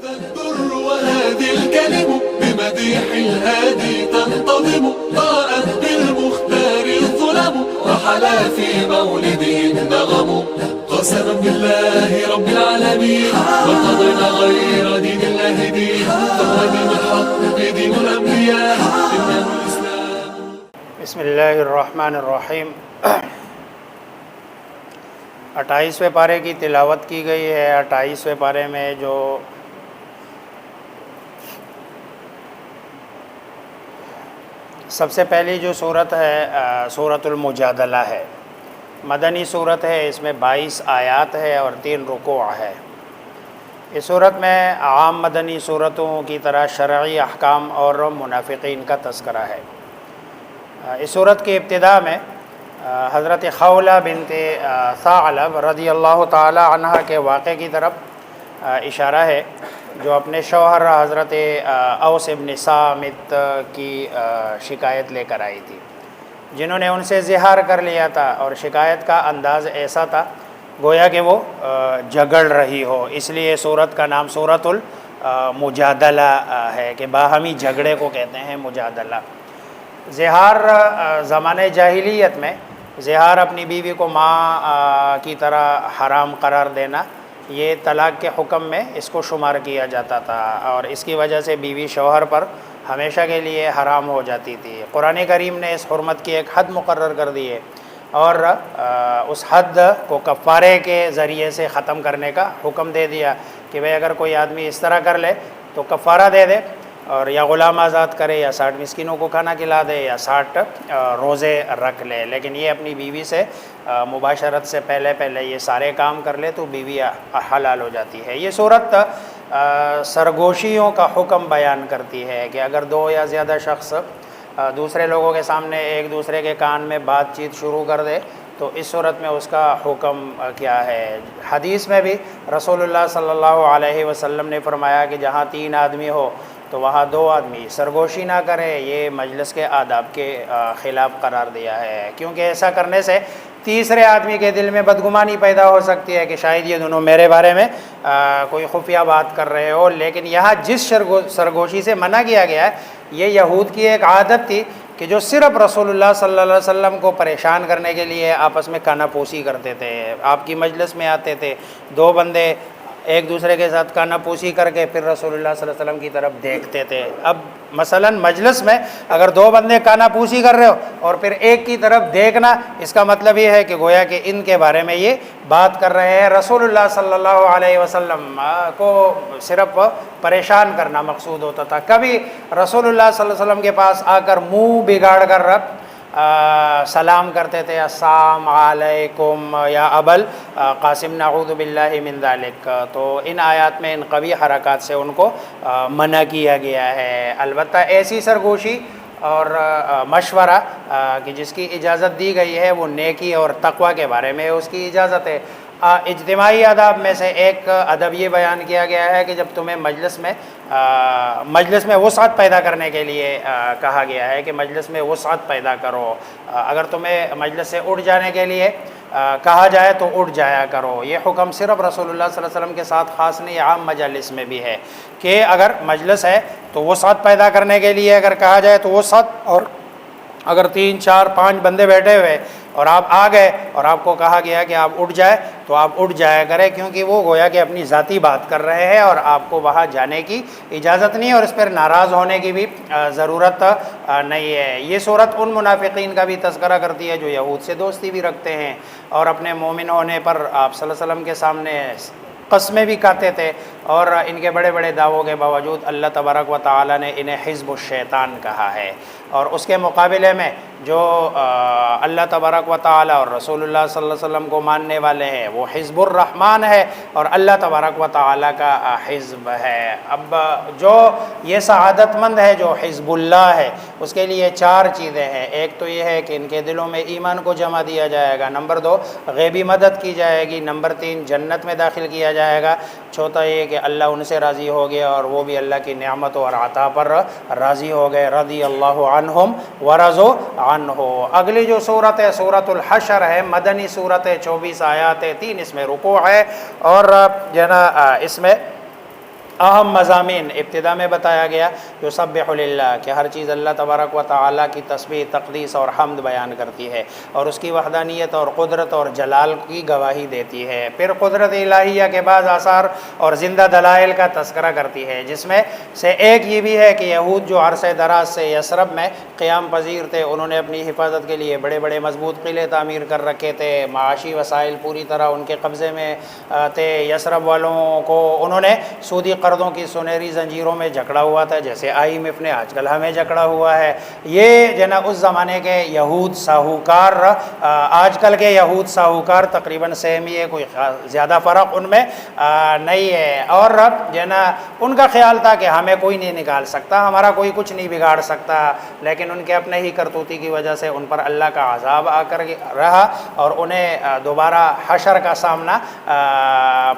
Al Durr وهذه الكلم بمديح الهادي تنتظم ضاءت بالمختار الظلم وحلا في مولده النغم قسما بالله رب العالمين ما قضينا غير دين الله دين فهو دين الحق دين الأنبياء إنه الإسلام. بسم اللہ الرحمن الرحیم. 28ویں پارے کی تلاوت کی گئی ہے. 28ویں پارے میں جو سب سے پہلی جو صورت ہے سورۃ المجادلہ ہے. مدنی صورت ہے. اس میں 22 آیات ہے اور 3 رکوع ہے. اس صورت میں عام مدنی صورتوں کی طرح شرعی احکام اور منافقین کا تذکرہ ہے. اس صورت کی ابتدا میں حضرت خولہ بنت ثعلب رضی اللہ تعالی عنہ کے واقعے کی طرف اشارہ ہے جو اپنے شوہر حضرت اوس بن صامت کی شکایت لے کر آئی تھی، جنہوں نے ان سے زہار کر لیا تھا اور شکایت کا انداز ایسا تھا گویا کہ وہ جھگڑ رہی ہو. اس لیے صورت کا نام سورۃ المجادلہ ہے کہ باہمی جھگڑے کو کہتے ہیں مجادلہ. زہار زمانۂ جاہلیت میں زہار اپنی بیوی کو ماں کی طرح حرام قرار دینا، یہ طلاق کے حکم میں اس کو شمار کیا جاتا تھا اور اس کی وجہ سے بیوی شوہر پر ہمیشہ کے لیے حرام ہو جاتی تھی. قرآن کریم نے اس حرمت کی ایک حد مقرر کر دی ہے اور اس حد کو کفارے کے ذریعے سے ختم کرنے کا حکم دے دیا کہ بھئی اگر کوئی آدمی اس طرح کر لے تو کفارہ دے دے اور یا غلام آزاد کرے یا 60 مسکینوں کو کھانا کھلا دے یا 60 روزے رکھ لے، لیکن یہ اپنی بیوی سے مباشرت سے پہلے یہ سارے کام کر لے تو بیوی حلال ہو جاتی ہے. یہ صورت سرگوشیوں کا حکم بیان کرتی ہے کہ اگر 2 یا زیادہ شخص دوسرے لوگوں کے سامنے ایک دوسرے کے کان میں بات چیت شروع کر دے تو اس صورت میں اس کا حکم کیا ہے. حدیث میں بھی رسول اللہ صلی اللہ علیہ وسلم نے فرمایا کہ جہاں 3 آدمی ہو تو وہاں 2 آدمی سرگوشی نہ کرے. یہ مجلس کے آداب کے خلاف قرار دیا ہے، کیونکہ ایسا کرنے سے تیسرے آدمی کے دل میں بدگمانی پیدا ہو سکتی ہے کہ شاید یہ دونوں میرے بارے میں کوئی خفیہ بات کر رہے ہو. لیکن یہاں جس سرگوشی سے منع کیا گیا ہے یہ یہود کی ایک عادت تھی کہ جو صرف رسول اللہ صلی اللہ علیہ وسلم کو پریشان کرنے کے لیے آپس میں کانا پوسی کرتے تھے. آپ کی مجلس میں آتے تھے 2 بندے ایک دوسرے کے ساتھ کانا پوسی کر کے پھر رسول اللہ صلی اللہ علیہ وسلم کی طرف دیکھتے تھے. اب مثلا مجلس میں اگر 2 بندے کانا پوسی کر رہے ہو اور پھر ایک کی طرف دیکھنا، اس کا مطلب یہ ہے کہ گویا کہ ان کے بارے میں یہ بات کر رہے ہیں. رسول اللہ صلی اللہ علیہ وسلم کو صرف پریشان کرنا مقصود ہوتا تھا. کبھی رسول اللہ صلی اللہ علیہ وسلم کے پاس آ کر منہ بگاڑ کر سلام کرتے تھے، السلام علیکم یا ابل قاسم نعوذ باللہ من ذالک. تو ان آیات میں ان قوی حرکات سے ان کو منع کیا گیا ہے. البتہ ایسی سرگوشی اور مشورہ کہ جس کی اجازت دی گئی ہے وہ نیکی اور تقوی کے بارے میں اس کی اجازت ہے. اجتماعی آداب میں سے ایک ادب یہ بیان کیا گیا ہے کہ جب تمہیں مجلس میں وسعت پیدا کرنے کے لیے کہا گیا ہے کہ مجلس میں وسعت پیدا کرو. اگر تمہیں مجلس سے اٹھ جانے کے لیے کہا جائے تو اٹھ جایا کرو. یہ حکم صرف رسول اللہ صلی اللہ علیہ وسلم کے ساتھ خاص نہیں، عام مجالس میں بھی ہے کہ اگر مجلس ہے تو وسعت پیدا کرنے کے لیے اگر کہا جائے تو وسعت، اور اگر 3 4 5 بندے بیٹھے ہوئے اور آپ آ گئے اور آپ کو کہا گیا کہ آپ اٹھ جائے تو آپ اٹھ جایا کریں، کیونکہ وہ گویا کہ اپنی ذاتی بات کر رہے ہیں اور آپ کو وہاں جانے کی اجازت نہیں ہے اور اس پر ناراض ہونے کی بھی ضرورت نہیں ہے. یہ صورت ان منافقین کا بھی تذکرہ کرتی ہے جو یہود سے دوستی بھی رکھتے ہیں اور اپنے مومن ہونے پر آپ صلی اللہ علیہ وسلم کے سامنے قسمیں بھی کھاتے تھے اور ان کے بڑے بڑے دعووں کے باوجود اللہ تبارک و تعالی نے انہیں حزب الشیطان کہا ہے. اور اس کے مقابلے میں جو اللہ تبارک و تعالی اور رسول اللہ صلی اللہ علیہ وسلم کو ماننے والے ہیں وہ حزب الرحمن ہے اور اللہ تبارک و تعالی کا حزب ہے. اب جو یہ سعادت مند ہے جو حزب اللہ ہے اس کے لیے 4 چیزیں ہیں. ایک تو یہ ہے کہ ان کے دلوں میں ایمان کو جمع دیا جائے گا. نمبر 2 غیبی مدد کی جائے گی. نمبر 3 جنت میں داخل کیا جائے گا. چوتھا یہ کہ اللہ ان سے راضی ہو گیا اور وہ بھی اللہ کی نعمت اور عطا پر راضی ہو گئے. رضی اللہ عنہم ورضوا عنہ. اگلی جو صورت ہے سورۃ الحشر ہے، مدنی صورت ہے، 24 آیات ہے، 3 اس میں رکوع ہے اور جو ہے نا اس میں اہم مضامین ابتدا میں بتایا گیا یسبح للہ کہ ہر چیز اللہ تبارک و تعالیٰ کی تسبیح، تقدیس اور حمد بیان کرتی ہے اور اس کی وحدانیت اور قدرت اور جلال کی گواہی دیتی ہے۔ پھر قدرت الہیہ کے بعد آثار اور زندہ دلائل کا تذکرہ کرتی ہے، جس میں سے ایک یہ بھی ہے کہ یہود جو عرصہ دراز سے یثرب میں قیام پذیر تھے، انہوں نے اپنی حفاظت کے لیے بڑے بڑے مضبوط قلعے تعمیر کر رکھے تھے، معاشی وسائل پوری طرح ان کے قبضے میں تھے۔ یثرب والوں کو انہوں نے سودی قرضوں کی سنہری زنجیروں میں جکڑا ہوا تھا، جیسے IMF نے آج کل ہمیں جکڑا ہوا ہے۔ یہ جو نا اس زمانے کے یہود ساہوکار، آج کل کے یہود ساہوکار تقریباً سیم ہی ہے، کوئی زیادہ فرق ان میں نہیں ہے۔ اور جو نا ان کا خیال تھا کہ ہمیں کوئی نہیں نکال سکتا، ہمارا کوئی کچھ نہیں بگاڑ سکتا، لیکن ان کے اپنے ہی کرتوتی کی وجہ سے ان پر اللہ کا عذاب آ کر رہا اور انہیں دوبارہ حشر کا سامنا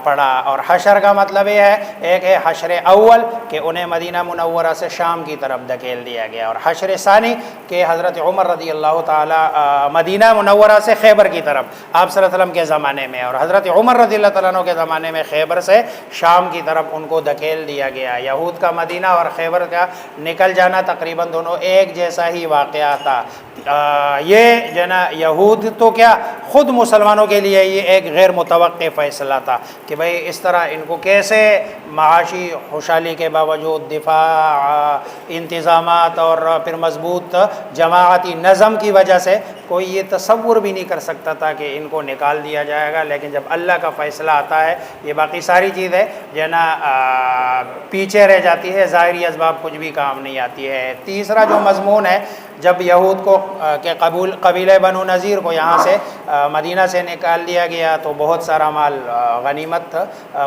پڑا۔ اور حشر کا مطلب یہ ہے، ایک ہے حشر اول کہ انہیں مدینہ منورہ سے شام کی طرف دھکیل دیا گیا، اور حشر ثانی کہ حضرت عمر رضی اللہ تعالی مدینہ منورہ سے خیبر کی طرف آپ صلی اللہ علیہ وسلم کے زمانے میں، اور حضرت عمر رضی اللہ تعالیٰ عنہ کے زمانے میں خیبر سے شام کی طرف ان کو دھکیل دیا گیا۔ یہود کا مدینہ اور خیبر کا نکل جانا تقریباً دونوں ایک جیسا ہی واقعہ تھا۔ یہ جو نا یہود تو کیا خود مسلمانوں کے لیے یہ ایک غیر متوقع فیصلہ تھا کہ بھئی اس طرح ان کو کیسے معاشی خوشحالی کے باوجود دفاع، انتظامات اور پھر مضبوط جماعتی نظم کی وجہ سے کوئی یہ تصور بھی نہیں کر سکتا تھا کہ ان کو نکال دیا جائے گا، لیکن جب اللہ کا فیصلہ آتا ہے یہ باقی ساری چیزیں جو نا پیچھے رہ جاتی ہے، ظاہری اسباب کچھ بھی کام نہیں آتی ہے۔ تیسرا جو مضمون ہے، جب یہود کو کہ قبیلہ بنو نذیر کو یہاں سے مدینہ سے نکال دیا گیا تو بہت سارا مال غنیمت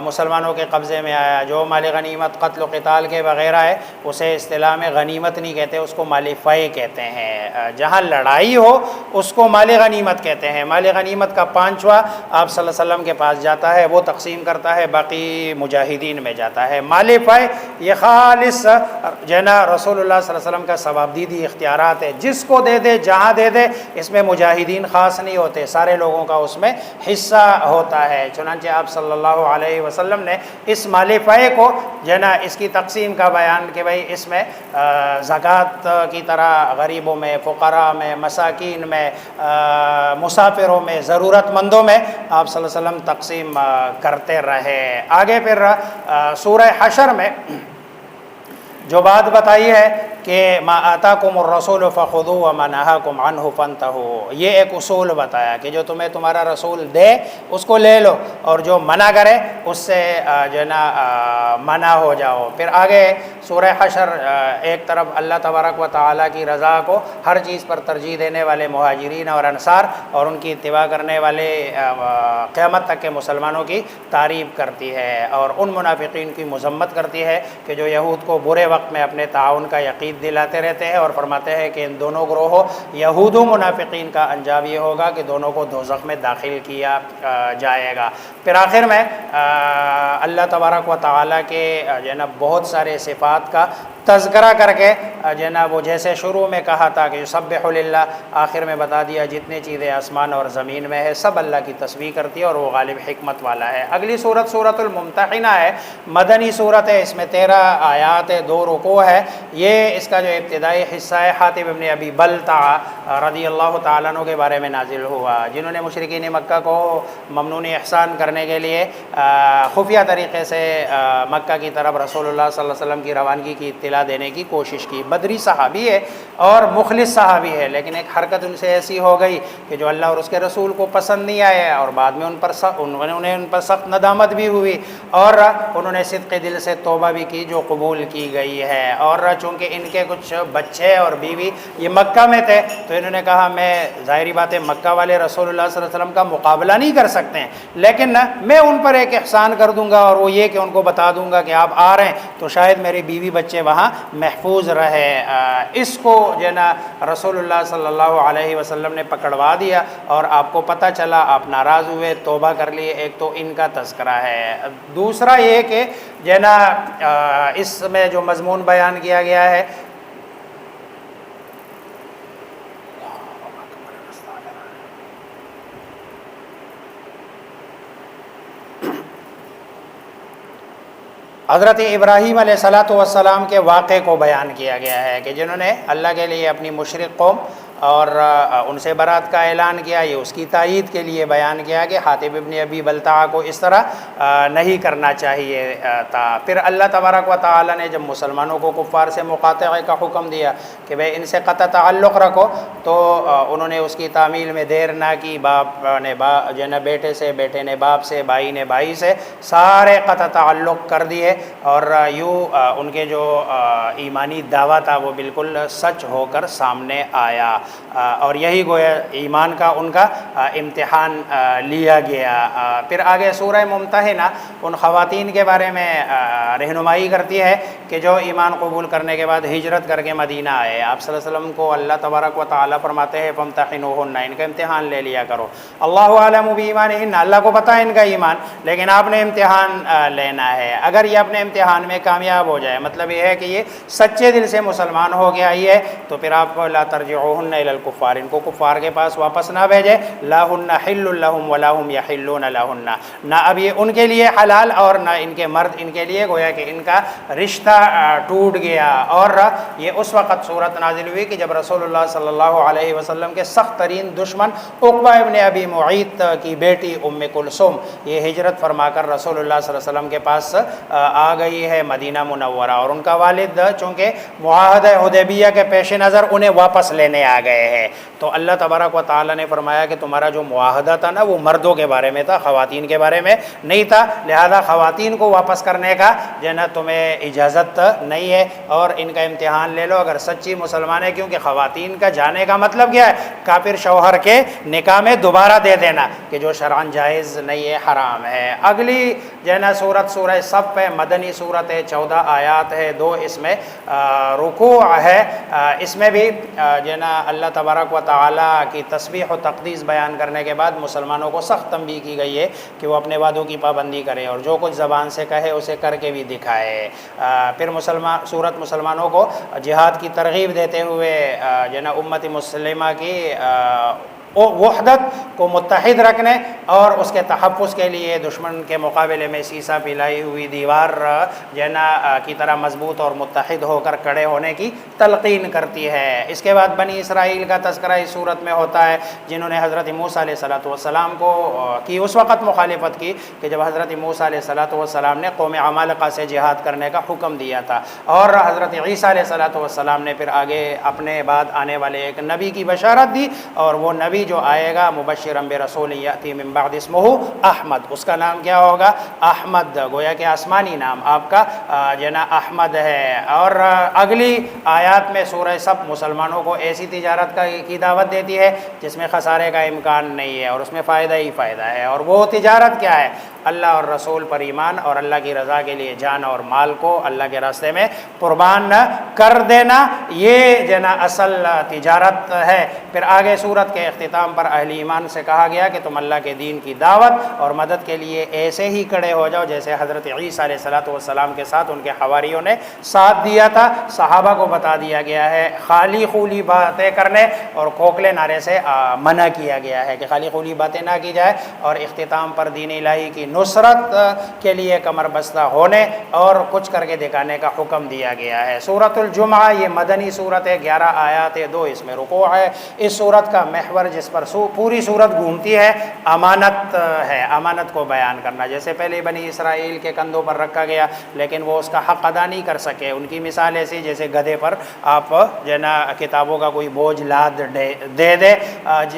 مسلمانوں کے قبضے میں آیا۔ جو مال غنیمت قتل و قتال کے وغیرہ ہے اسے اصطلاح میں غنیمت نہیں کہتے، اس کو مال فے کہتے ہیں۔ جہاں لڑائی ہو اس کو مال غنیمت کہتے ہیں۔ مال غنیمت کا 5واں آپ صلی اللہ علیہ وسلم کے پاس جاتا ہے، وہ تقسیم کرتا ہے، باقی مجاہدین میں جاتا ہے۔ مال فے یہ خالص جنا رسول اللہ صلی اللہ علیہ وسلم کا ثوابدیدی اختیارات ہے، جس کو دے دے جہاں دے دے، اس میں مجاہدین خاص نہیں ہوتے، سارے لوگوں کا اس میں حصہ ہوتا ہے۔ چنانچہ آپ صلی اللہ علیہ وسلم نے اس مال فے کو جنا اس کی تقسیم کا بیان کہ بھئی اس میں زکوٰۃ کی طرح غریبوں میں، فقراء میں، مساکین میں، مسافروں میں، ضرورت مندوں میں آپ صلی اللہ علیہ وسلم تقسیم کرتے رہے۔ آگے پھر سورہ حشر میں جو بات بتائی ہے کہ ما آتاکم الرسول فخذوہ وما نہاکم عنہ فانتہوا، یہ ایک اصول بتایا کہ جو تمہیں تمہارا رسول دے اس کو لے لو اور جو منع کرے اس سے جو نا منع ہو جاؤ۔ پھر آگے سورہ حشر ایک طرف اللہ تبارک و تعالیٰ کی رضا کو ہر چیز پر ترجیح دینے والے مہاجرین اور انصار اور ان کی اتباع کرنے والے قیامت تک کے مسلمانوں کی تعریف کرتی ہے، اور ان منافقین کی مذمت کرتی ہے کہ جو یہود کو برے وقت میں اپنے تعاون کا یقین دلاتے رہتے ہیں، اور فرماتے ہیں کہ ان دونوں گروہوں یہود و منافقین کا انجام یہ ہوگا کہ دونوں کو دوزخ میں داخل کیا جائے گا۔ پھر آخر میں اللہ تبارک و تعالیٰ کے جو ہے نا بہت سارے صفات کا تذکرہ کر کے جو ہے نا وہ جیسے شروع میں کہا تھا کہ یسبح للہ، آخر میں بتا دیا جتنی چیزیں آسمان اور زمین میں ہے سب اللہ کی تسبیح کرتی ہے اور وہ غالب حکمت والا ہے۔ اگلی صورت سورۃ الممتحنہ ہے، مدنی صورت ہے، اس میں 13 آیات ہے، 2 رکوع ہے۔ یہ اس کا جو ابتدائی حصہ ہے حاطب ابن ابی بلتع رضی اللہ تعالیٰ عنہ کے بارے میں نازل ہوا، جنہوں نے مشرکین مکہ کو ممنون احسان کرنے کے لیے خفیہ طریقے سے مکہ کی طرف رسول اللہ صلی اللہ علیہ وسلم کی روانگی کی اطلاع دینے کی کوشش کی۔ بدری صحابی ہے اور مخلص صحابی ہے، لیکن ایک حرکت ان سے ایسی ہو گئی کہ جو اللہ اور اس کے رسول کو پسند نہیں آئے، اور بعد میں انہیں ان پر سخت ندامت بھی ہوئی، اور انہوں نے صدق دل سے توبہ بھی کی جو قبول کی گئی ہے۔ اور چونکہ ان کے کچھ بچے اور بیوی یہ مکہ میں تھے تو انہوں نے کہا میں ظاہری بات ہے مکہ والے رسول اللہ صلی اللہ علیہ وسلم کا مقابلہ نہیں کر سکتے ہیں، لیکن میں ان پر ایک احسان کر دوں گا، اور وہ یہ کہ ان کو بتا دوں گا کہ آپ آ رہے ہیں تو شاید میرے بیوی بچے وہاں محفوظ رہے۔ اس کو جو ہے نا رسول اللہ صلی اللہ علیہ وسلم نے پکڑوا دیا، اور آپ کو پتہ چلا، آپ ناراض ہوئے، توبہ کر لیے۔ ایک تو ان کا تذکرہ ہے۔ دوسرا یہ کہ جو ہے نا اس میں جو مضمون بیان کیا گیا ہے حضرت ابراہیم علیہ الصلوۃ والسلام کے واقعے کو بیان کیا گیا ہے کہ جنہوں نے اللہ کے لیے اپنی مشرک قوم اور ان سے برات کا اعلان کیا، یہ اس کی تائید کے لیے بیان کیا کہ حاتب ابن ابی بلتعہ کو اس طرح نہیں کرنا چاہیے تھا۔ پھر اللہ تبارک و تعالی نے جب مسلمانوں کو کفار سے مقاطعے کا حکم دیا کہ بھئی ان سے قطع تعلق رکھو، تو انہوں نے اس کی تعمیل میں دیر نہ کی، باپ نے جو ہے نا بیٹے سے، بیٹے نے باپ سے، بھائی نے بھائی سے، سارے قطع تعلق کر دیے، اور یوں ان کے جو ایمانی دعویٰ تھا وہ بالکل سچ ہو کر سامنے آیا، اور یہی گویا ایمان کا ان کا امتحان لیا گیا۔ پھر آگے سورہ ممتحنہ ان خواتین کے بارے میں رہنمائی کرتی ہے کہ جو ایمان قبول کرنے کے بعد ہجرت کر کے مدینہ آئے، آپ صلی اللہ علیہ وسلم کو اللہ تبارک و تعالیٰ فرماتے ہیں فامتحنوہن، ان کا امتحان لے لیا کرو، اللہ اعلم بایمانہن، اللہ کو پتہ ہے ان کا ایمان، لیکن آپ نے امتحان لینا ہے۔ اگر یہ اپنے امتحان میں کامیاب ہو جائے، مطلب یہ ہے کہ یہ سچے دل سے مسلمان ہو گیا ہی ہے، تو پھر آپ کو لا ترجعوہن الی الکفار، ان کو کفار کے پاس واپس نہ بھیجے، لا ہن حل لہم ولا ہم یحلون لہن، نہ اب یہ ان کے لیے حلال اور نہ ان کے مرد ان کے لیے، گویا کہ ان کا رشتہ ٹوٹ گیا۔ اور یہ اس وقت صورت نازل ہوئی کہ جب رسول اللہ صلی اللہ علیہ وسلم کے سخت ترین دشمن عقبہ ابن ابی معیط کی بیٹی ام کلثوم یہ ہجرت فرما کر رسول اللہ صلی اللہ علیہ وسلم کے پاس آ گئی ہے مدینہ منورہ، اور ان کا والد چونکہ معاہدہ حدیبیہ کے پیش نظر انہیں واپس لینے آ گئے ہیں، تو اللہ تبارک و تعالیٰ نے فرمایا کہ تمہارا جو معاہدہ تھا نا وہ مردوں کے بارے میں تھا، خواتین کے بارے میں نہیں تھا، لہذا خواتین کو واپس کرنے کا جو ہے نا تمہیں اجازت نہیں ہے، اور ان کا امتحان لے لو اگر سچی مسلمان ہے، کیونکہ خواتین کا جانے کا مطلب کیا ہے؟ کافر شوہر کے نکاح میں دوبارہ دے دینا، کہ جو شرعاً جائز نہیں ہے، حرام ہے۔ اگلی جو ہے نا سورت سورہ صف ہے، مدنی سورت ہے، 14 آیات ہے، 2 اس میں رکوع ہے، اس میں بھی جو ہے نا اللہ تبارک و تعالیٰ کی تسبیح و تقدیس بیان کرنے کے بعد مسلمانوں کو سخت تنبیہ کی گئی ہے کہ وہ اپنے وعدوں کی پابندی کرے اور جو کچھ زبان سے کہے اسے کر کے بھی دکھائے۔ پھر سورت مسلمانوں کو جہاد کی ترغیب دیتے ہوئے جو ہے نا امت مسلمہ کی وحدت کو متحد رکھنے اور اس کے تحفظ کے لیے دشمن کے مقابلے میں سیسا پلائی ہوئی دیوار جو ہے نا کی طرح مضبوط اور متحد ہو کر کھڑے ہونے کی تلقین کرتی ہے۔ اس کے بعد بنی اسرائیل کا تذکرہ اس صورت میں ہوتا ہے، جنہوں نے حضرت موسیٰ علیہ السلام کو کی اس وقت مخالفت کی کہ جب حضرت موسیٰ علیہ السلام نے قوم عمالقہ سے جہاد کرنے کا حکم دیا تھا، اور حضرت عیسیٰ علیہ السلام نے پھر آگے اپنے بعد آنے والے ایک نبی کی بشارت دی، اور وہ نبی جو آئے گا مبشرا برسول یأتی من بعد اسمہ احمد، اس کا نام کیا ہوگا؟ احمد، گویا کہ آسمانی نام آپ کا جنا احمد ہے۔ اور اگلی آیات میں سورہ صف مسلمانوں کو ایسی تجارت کی دعوت دیتی ہے جس میں خسارے کا امکان نہیں ہے اور اس میں فائدہ ہی فائدہ ہے، اور وہ تجارت کیا ہے؟ اللہ اور رسول پر ایمان اور اللہ کی رضا کے لیے جان اور مال کو اللہ کے راستے میں قربان کر دینا، یہ جنا اصل تجارت ہے۔ پھر آگے سورت کے اختتام پر اہل ایمان سے کہا گیا کہ تم اللہ کے دین کی دعوت اور مدد کے لیے ایسے ہی کھڑے ہو جاؤ جیسے حضرت عیسیٰ علیہ السلام کے ساتھ ان کے حواریوں نے ساتھ دیا تھا۔ صحابہ کو بتا دیا گیا ہے خالی خولی باتیں کرنے اور کھوکھلے نعرے سے منع کیا گیا ہے کہ خالی خولی باتیں نہ کی جائے، اور اختتام پر دین الہی کی نصرت کے لیے کمر بستہ ہونے اور کچھ کر کے دکھانے کا حکم دیا گیا ہے۔ سورۃ الجمعہ یہ مدنی سورت ہے، 11 آیات ہے، 2 اس میں رکوع ہے۔ اس سورت کا محور جس پر پوری سورت گھومتی ہے امانت ہے، امانت کو بیان کرنا، جیسے پہلے بنی اسرائیل کے کندھوں پر رکھا گیا لیکن وہ اس کا حق ادا نہیں کر سکے۔ ان کی مثال ایسی جیسے گدھے پر آپ جو ہے نا کتابوں کا کوئی بوجھ لاد دے دے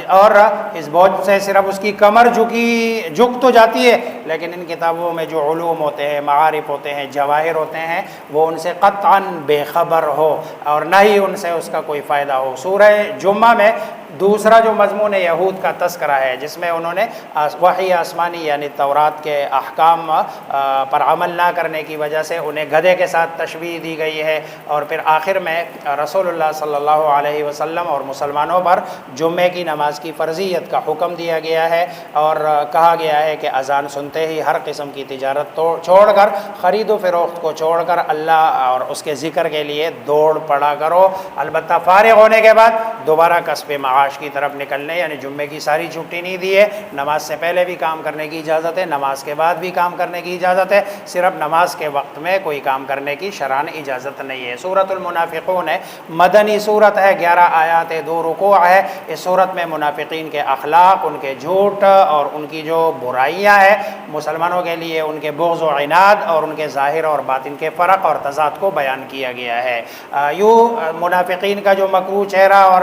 اور اس بوجھ سے صرف اس کی کمر جھک تو جاتی ہے، لیکن ان کتابوں میں جو علوم ہوتے ہیں، معارف ہوتے ہیں، جواہر ہوتے ہیں، وہ ان سے قطعاً بے خبر ہو اور نہ ہی ان سے اس کا کوئی فائدہ ہو۔ سورہ جمعہ میں دوسرا جو مضمون یہود کا تذکرہ ہے جس میں انہوں نے وحی آسمانی یعنی تورات کے احکام پر عمل نہ کرنے کی وجہ سے انہیں گدھے کے ساتھ تشبیہ دی گئی ہے، اور پھر آخر میں رسول اللہ صلی اللہ علیہ وسلم اور مسلمانوں پر جمعے کی نماز کی فرضیت کا حکم دیا گیا ہے، اور کہا گیا ہے کہ اذان سنتے ہی ہر قسم کی تجارت چھوڑ کر، خرید و فروخت کو چھوڑ کر اللہ اور اس کے ذکر کے لیے دوڑ پڑا کرو، البتہ فارغ ہونے کے بعد دوبارہ کسب معاش کی طرف نکلنے، یعنی جمعے کی ساری چھٹی نہیں دی ہے، نماز سے پہلے بھی کام کرنے کی اجازت ہے، نماز کے بعد بھی کام کرنے کی اجازت ہے، صرف نماز کے وقت میں کوئی کام کرنے کی شرعاً اجازت نہیں ہے۔ سورۃ المنافقون ہے، مدنی صورت ہے، 11 آیات 2 رکوع ہے۔ اس صورت میں منافقین کے اخلاق، ان کے جھوٹ اور ان کی جو برائیاں ہیں، مسلمانوں کے لیے ان کے بغض و عناد اور ان کے ظاہر اور باطن کے فرق اور تضاد کو بیان کیا گیا ہے۔ یوں منافقین کا جو مکروہ چہرہ اور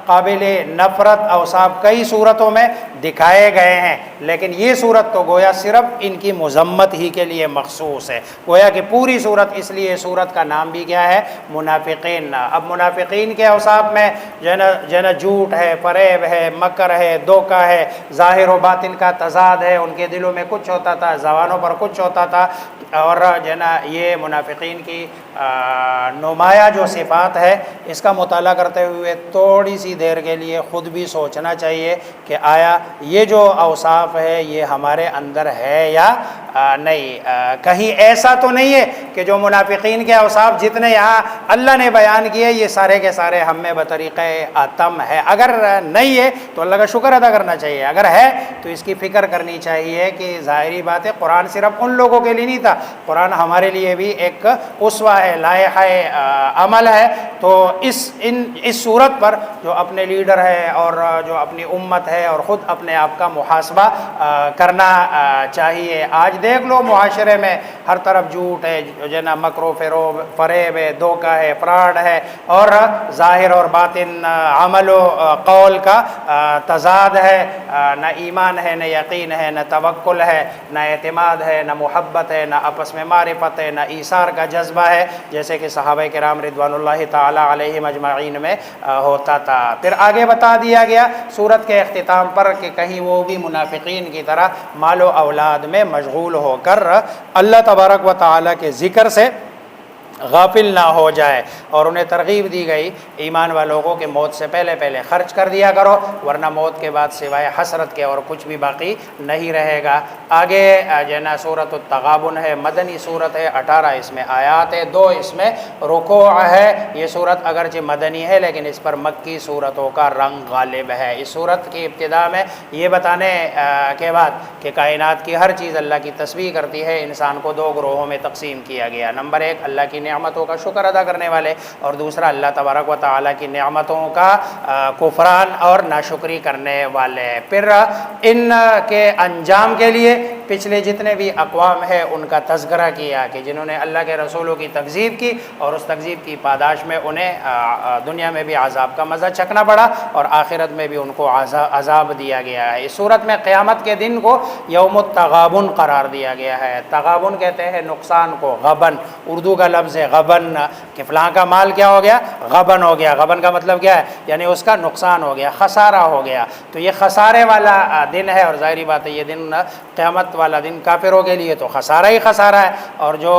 قابل نفرت اوصاف کئی صورتوں میں دکھائے گئے ہیں، لیکن یہ صورت تو گویا صرف ان کی مذمت ہی کے لیے مخصوص ہے۔ گویا کہ پوری صورت، اس لیے صورت کا نام بھی کیا ہے؟ منافقین۔ اب منافقین کے اوصاف میں جو جھوٹ ہے، فریب ہے، مکر ہے، دھوکہ ہے، ظاہر و باطن کا تضاد ہے، ان کے دلوں میں کچھ ہوتا تھا، زبانوں پر کچھ ہوتا تھا، اور یہ منافقین کی نمایاں جو صفات ہے، اس کا مطالعہ کرتے ہوئے تھوڑی سی دیر کے لیے خود بھی سوچنا چاہیے کہ آیا یہ جو اوصاف ہے یہ ہمارے اندر ہے یا نہیں۔ کہیں ایسا تو نہیں ہے کہ جو منافقین کے اوصاف جتنے یہاں اللہ نے بیان کیے یہ سارے کے سارے ہم میں بطریقہ اتم ہے؟ اگر نہیں ہے تو اللہ کا شکر ادا کرنا چاہیے، اگر ہے تو اس کی فکر کرنی چاہیے کہ ظاہری بات ہے قرآن صرف ان لوگوں کے لیے نہیں تھا، قرآن ہمارے لیے بھی ایک اسوہ ہے، لائحہ عمل ہے۔ تو اس صورت پر جو اپنے لیڈر ہے اور جو اپنی امت ہے اور خود اپنے آپ کا محاسبہ کرنا چاہیے۔ آج دیکھ لو معاشرے میں ہر طرف جھوٹ ہے، مکر و فریب ہے، دھوکہ ہے، فراڈ ہے، اور ظاہر اور باطن عمل و قول کا تضاد ہے۔ نہ ایمان ہے، نہ یقین ہے، نہ توکل ہے، نہ اعتماد ہے، نہ محبت ہے، نہ آپس میں معرفت ہے، نہ ایثار کا جذبہ ہے، جیسے کہ صحابہ کرام رضوان اللہ تعالی علیہم اجمعین میں ہوتا تھا۔ پھر آگے بتا دیا گیا سورت کے اختتام پر کہ کہیں وہ بھی منافقین کی طرح مال و اولاد میں مشغول ہو کر اللہ تبارک و تعالی کے ذکر سے غافل نہ ہو جائے، اور انہیں ترغیب دی گئی ایمان والوں کو کہ موت سے پہلے خرچ کر دیا کرو، ورنہ موت کے بعد سوائے حسرت کے اور کچھ بھی باقی نہیں رہے گا۔ آگے سورۃ التغابن ہے، مدنی صورت ہے، 18 اس میں آیات ہے، 2 اس میں رکوع ہے۔ یہ صورت اگرچہ مدنی ہے لیکن اس پر مکی صورتوں کا رنگ غالب ہے۔ اس صورت کی ابتدا میں یہ بتانے کے بعد کہ کائنات کی ہر چیز اللہ کی تسبیح کرتی ہے، انسان کو 2 گروہوں میں تقسیم کیا گیا۔ نمبر 1 اللہ کی نعمتوں کا شکر ادا کرنے والے، اور دوسرا اللہ تبارک و تعالیٰ کی نعمتوں کا کفران اور ناشکری کرنے والے۔ پھر ان کے انجام کے لیے پچھلے جتنے بھی اقوام ہیں ان کا تذکرہ کیا کہ جنہوں نے اللہ کے رسولوں کی تکذیب کی، اور اس تکذیب کی پاداش میں انہیں دنیا میں بھی عذاب کا مزہ چکھنا پڑا اور آخرت میں بھی ان کو عذاب دیا گیا ہے۔ اس صورت میں قیامت کے دن کو یوم التغابن قرار دیا گیا ہے۔ تغابن کہتے ہیں نقصان کو، غبن، اردو کا لفظ ہے غبن، کہ فلاں کا مال کیا ہو گیا؟ غبن ہو گیا۔ غبن کا مطلب کیا ہے؟ یعنی اس کا نقصان ہو گیا، خسارہ ہو گیا۔ تو یہ خسارے والا دن ہے، اور ظاہری بات ہے یہ دن قیامت والا دن کافروں کے لیے تو خسارہ ہی خسارہ ہے، اور جو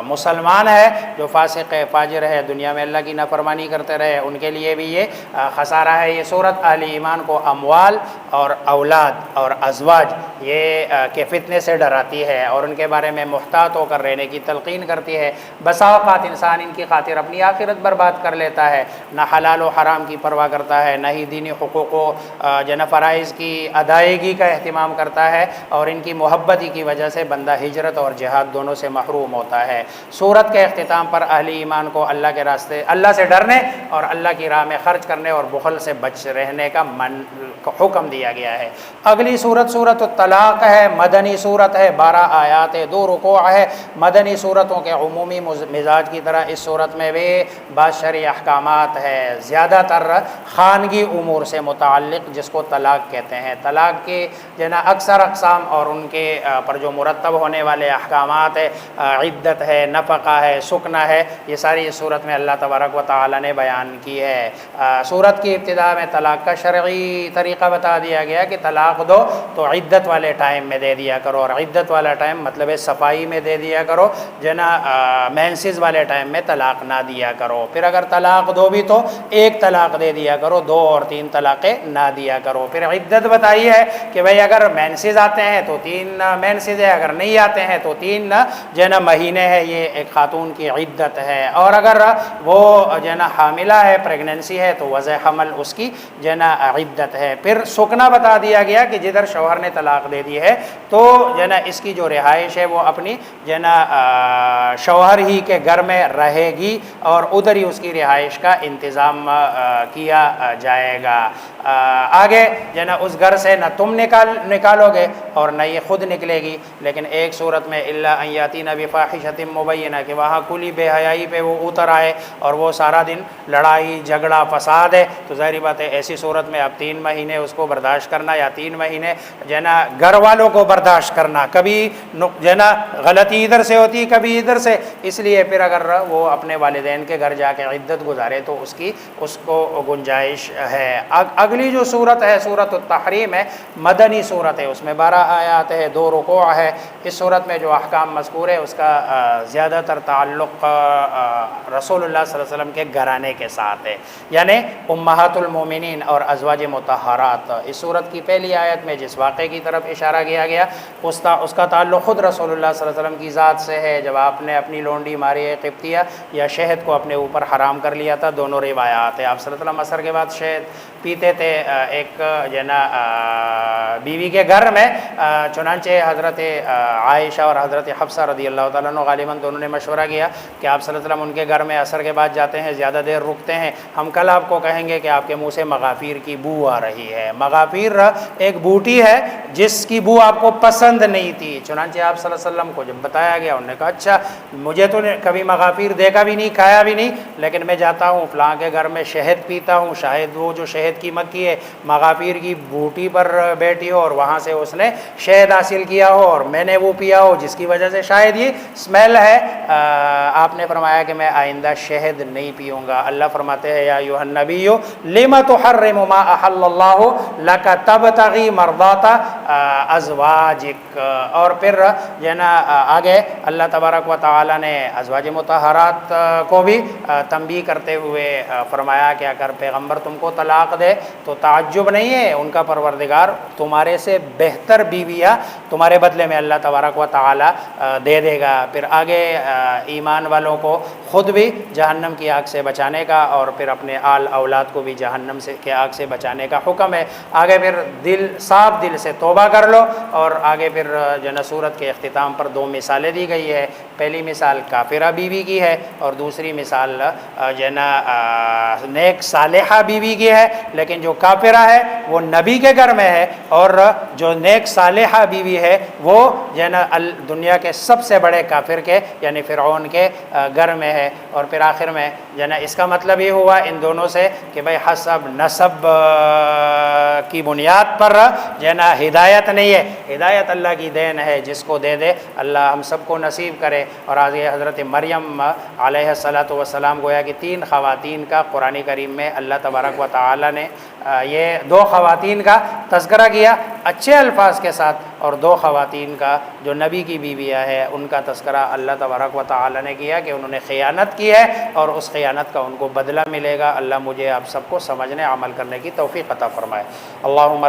مسلمان ہے، جو فاسق ہے، فاجر ہے، دنیا میں اللہ کی نافرمانی کرتے رہے، ان کے لیے بھی یہ خسارہ ہے۔ یہ صورت اہل ایمان کو اموال اور اولاد اور ازواج یہ کے فتنے سے ڈراتی ہے اور ان کے بارے میں محتاط ہو کر رہنے کی تلقین کرتی ہے۔ بسا اوقات انسان ان کی خاطر اپنی آخرت برباد کر لیتا ہے، نہ حلال و حرام کی پرواہ کرتا ہے، نہ ہی دینی حقوق و فرائض کی ادائیگی کا اہتمام کرتا ہے، اور ان کی محبت ہی کی وجہ سے بندہ ہجرت اور جہاد دونوں سے محروم ہوتا ہے۔ سورت کے اختتام پر اہل ایمان کو اللہ کے راستے، اللہ سے ڈرنے اور اللہ کی راہ میں خرچ کرنے اور بخل سے بچ رہنے کا حکم دیا گیا ہے۔ اگلی سورت سورت الطلاق ہے، مدنی سورت ہے، 12 آیات 2 رکوع ہے۔ مدنی سورتوں کے عمومی مزاج کی طرح اس صورت میں بھی بعض شرعی احکامات ہے، زیادہ تر خانگی امور سے متعلق، جس کو طلاق کہتے ہیں۔ طلاق کی اکثر اقسام اور ان کے پر جو مرتب ہونے والے احکامات ہے، عدت ہے، نفقہ ہے، سکنہ ہے، یہ ساری اس صورت میں اللہ تبارک و تعالی نے بیان کی ہے۔ صورت کی ابتدا میں طلاق کا شرعی طریقہ بتا دیا گیا کہ طلاق دو تو عدت والے ٹائم میں دے دیا کرو، اور عدت والا ٹائم مطلب ہے صفائی میں دے دیا کرو، مینسز والے ٹائم میں طلاق نہ دیا کرو۔ پھر اگر طلاق دو بھی تو 1 طلاق دے دیا کرو، 2 اور 3 طلاقیں نہ دیا کرو۔ پھر عدت بتائی ہے کہ بھئی اگر مینسز مینسز آتے ہیں تو 3 مینسز ہے، اگر نہیں آتے ہیں تو 3 جو ہے نا مہینے ہے، یہ ایک خاتون کی عدت ہے۔ اور اگر وہ جو ہے نا حاملہ ہے، پریگننسی ہے، تو وضع حمل اس کی جو ہے نا عدت ہے۔ پھر سکنا بتا دیا گیا کہ جدھر شوہر نے طلاق دے دی ہے تو جو ہے نا اس کی جو رہائش ہے وہ اپنی جو ہے نا شوہر ہی کے گھر میں رہے گی اور ادھر ہی اس کی رہائش کا انتظام کیا جائے گا۔ آگے جو ہے نا اس گھر سے نہ تم نکالو گے اور نہ یہ خود نکلے گی، لیکن ایک صورت میں الا ان یاتین بفاحشۃ مبینہ، کہ وہاں کلی بے حیائی پہ وہ اتر آئے اور وہ سارا دن لڑائی جھگڑا فساد ہے، تو ظاہری بات ہے ایسی صورت میں اب 3 مہینے اس کو برداشت کرنا، یا 3 مہینے جو ہے نا گھر والوں کو برداشت کرنا، کبھی جو ہے نا غلطی ادھر سے ہوتی کبھی ادھر سے، اس لیے پھر اگر وہ اپنے والدین کے گھر جا کے عدت گزارے تو اس کو گنجائش ہے۔ اگلی جو صورت ہے سورۃ التحریم ہے، مدنی صورت ہے، اس میں 12 آیات ہے، 2 رکوع ہے۔ اس صورت میں جو احکام مذکور ہے اس کا زیادہ تر تعلق رسول اللہ صلی اللہ علیہ وسلم کے گھرانے کے ساتھ ہے، یعنی امہات المومنین اور ازواج مطہرات۔ اس صورت کی پہلی آیت میں جس واقعے کی طرف اشارہ کیا گیا اس کا تعلق خود رسول اللہ صلی اللہ علیہ وسلم کی ذات سے ہے، جب آپ نے اپنی لونڈی ماریہ قبطیہ یا شہد کو اپنے اوپر حرام کر لیا تھا۔ دونوں روایات ہیں۔ آپ صلی اللہ علیہ وسلم عصر کے بعد شہد پیتے تھے ایک جو ہے نا بیوی کے گھر میں، چنانچہ حضرت عائشہ اور حضرت حفصہ رضی اللہ تعالیٰ عنہ غالباً دونوں نے مشورہ کیا کہ آپ صلی اللہ علیہ وسلم ان کے گھر میں عصر کے بعد جاتے ہیں، زیادہ دیر رکتے ہیں، ہم کل آپ کو کہیں گے کہ آپ کے منہ سے مغافیر کی بو آ رہی ہے۔ مغافیر ایک بوٹی ہے جس کی بو آپ کو پسند نہیں تھی، چنانچہ آپ صلی اللہ علیہ وسلم کو جب بتایا گیا انہوں نے کہا اچھا مجھے تو کبھی مغافیر دیکھا بھی نہیں کھایا بھی نہیں، لیکن میں جاتا ہوں فلاں کے گھر میں شہد پیتا ہوں، شاید وہ جو شہد کی مکھی ہے مغافیر کی بوٹی پر بیٹھی ہو اور وہاں سے اس نے شہد حاصل کیا ہو اور میں نے وہ پیا ہو، جس کی وجہ سے شاید یہ اسمیل ہے۔ آپ نے فرمایا کہ میں آئندہ شہد نہیں پیوں گا۔ اللہ فرماتے ہیں یا ایھا النبی لم تحرم ما احل اللہ لک تبتغی مرضات ازواجک۔ اور پھر جو ہے نا آگے اللہ تبارک و تعالی نے ازواج مطہرات کو بھی تنبیہ کرتے ہوئے فرمایا کہ اگر پیغمبر تم کو طلاق دے تو تعجب نہیں ہے، ان کا پروردگار تمہارے سے بہتر بیویاں تمہارے بدلے میں اللہ تبارک و تعالی دے دے گا۔ پھر آگے ایمان والوں کو خود بھی جہنم کی آگ سے بچانے کا اور پھر اپنے آل اولاد کو بھی جہنم کی آگ سے بچانے کا حکم ہے۔ آگے پھر صاف دل سے توبہ کر لو، اور آگے پھر جو ہے سورت کے اختتام پر 2 مثالیں دی گئی ہے۔ پہلی مثال کافرہ بیوی کی ہے اور دوسری مثال جو ہے نا نیک صالحہ بیوی کی ہے، لیکن جو کافرہ ہے وہ نبی کے گھر میں ہے اور جو نیک صالحہ بیوی ہے وہ جو ہے نا دنیا کے سب سے بڑے کافر کے یعنی فرعون کے گھر میں ہے۔ اور پھر آخر میں جو ہے نا اس کا مطلب یہ ہوا ان دونوں سے کہ بھائی حسب نسب کی بنیاد پر جو ہے نا ہدایت نہیں ہے، ہدایت اللہ کی دین ہے، جس کو دے دے اللہ ہم سب کو نصیب کرے۔ اور آگے حضرت مریم علیہ السلام گویا کہ 3 خواتین کا قرآن کریم میں اللہ تبارک و تعالی نے یہ 2 خواتین کا تذکرہ کیا اچھے الفاظ کے ساتھ، اور 2 خواتین کا جو نبی کی بیویاں ہیں ان کا تذکرہ اللہ تبارک و تعالی نے کیا کہ انہوں نے خیانت کی ہے اور اس خیانت کا ان کو بدلہ ملے گا۔ اللہ مجھے آپ سب کو سمجھنے عمل کرنے کی توفیق عطا فرمائے۔ اللہم